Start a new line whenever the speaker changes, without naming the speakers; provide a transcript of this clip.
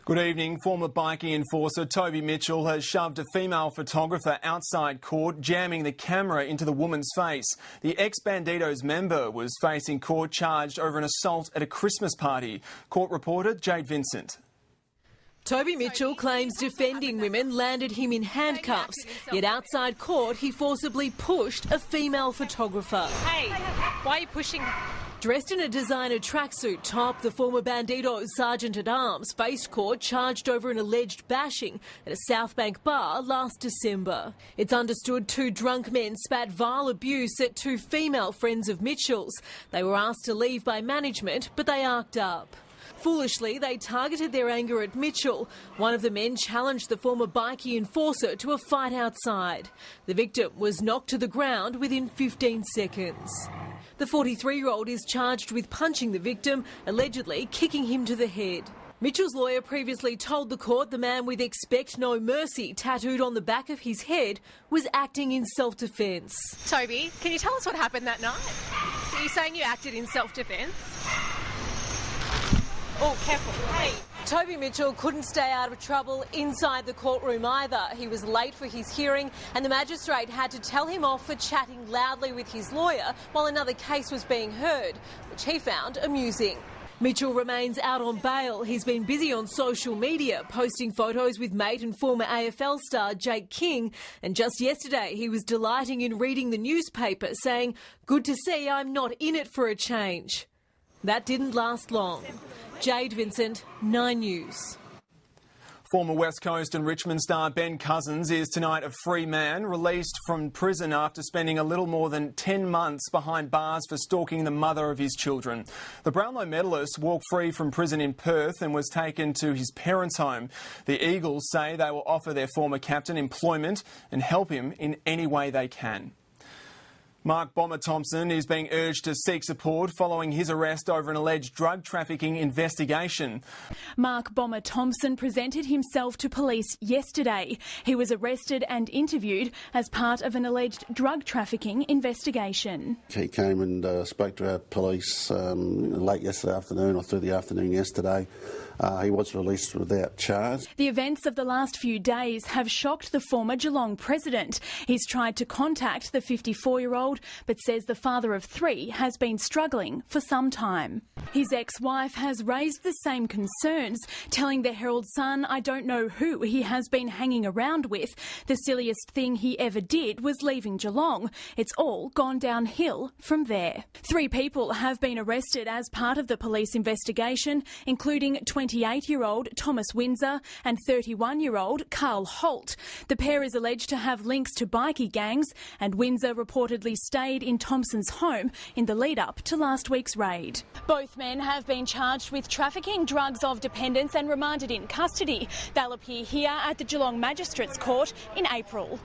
Good evening. Former bikie enforcer Toby Mitchell has shoved a female photographer outside court, jamming the camera into the woman's face. The ex-Bandidos member was facing court charged over an assault at a Christmas party. Court reporter Jade Vincent.
Toby Mitchell claims defending women landed him in handcuffs, yet outside court he forcibly pushed a female photographer.
Hey, why are you pushing?
Dressed in a designer tracksuit top, the former Bandidos Sergeant-at-Arms faced court charged over an alleged bashing at a South Bank bar last December. It's understood two drunk men spat vile abuse at two female friends of Mitchell's. They were asked to leave by management, but they arced up. Foolishly, they targeted their anger at Mitchell. One of the men challenged the former bikie enforcer to a fight outside. The victim was knocked to the ground within 15 seconds. The 43-year-old is charged with punching the victim, allegedly kicking him to the head. Mitchell's lawyer previously told the court the man with "Expect No Mercy" tattooed on the back of his head was acting in self-defence.
Toby, can you tell us what happened that night? Are you saying you acted in self-defence? Oh, careful. Hey.
Toby Mitchell couldn't stay out of trouble inside the courtroom either. He was late for his hearing and the magistrate had to tell him off for chatting loudly with his lawyer while another case was being heard, which he found amusing. Mitchell remains out on bail. He's been busy on social media, posting photos with mate and former AFL star Jake King. And just yesterday, he was delighting in reading the newspaper, saying, "Good to see I'm not in it for a change." That didn't last long. Jade Vincent, 9 News.
Former West Coast and Richmond star Ben Cousins is tonight a free man, released from prison after spending a little more than 10 months behind bars for stalking the mother of his children. The Brownlow medalist walked free from prison in Perth and was taken to his parents' home. The Eagles say they will offer their former captain employment and help him in any way they can. Mark Bomber Thompson is being urged to seek support following his arrest over an alleged drug trafficking investigation.
Mark Bomber Thompson presented himself to police yesterday. He was arrested and interviewed as part of an alleged drug trafficking investigation.
He came and spoke to our police late yesterday afternoon or through the afternoon yesterday. He was released without charge.
The events of the last few days have shocked the former Geelong president. He's tried to contact the 54-year-old, but says the father of three has been struggling for some time. His ex-wife has raised the same concerns, telling the Herald Sun, "I don't know who he has been hanging around with. The silliest thing he ever did was leaving Geelong. It's all gone downhill from there." 3 people have been arrested as part of the police investigation, including 28-year-old Thomas Windsor and 31-year-old Carl Holt. The pair is alleged to have links to bikie gangs, and Windsor reportedly stayed in Thompson's home in the lead-up to last week's raid. Both men have been charged with trafficking drugs of dependence and remanded in custody. They'll appear here at the Geelong Magistrates Court in April.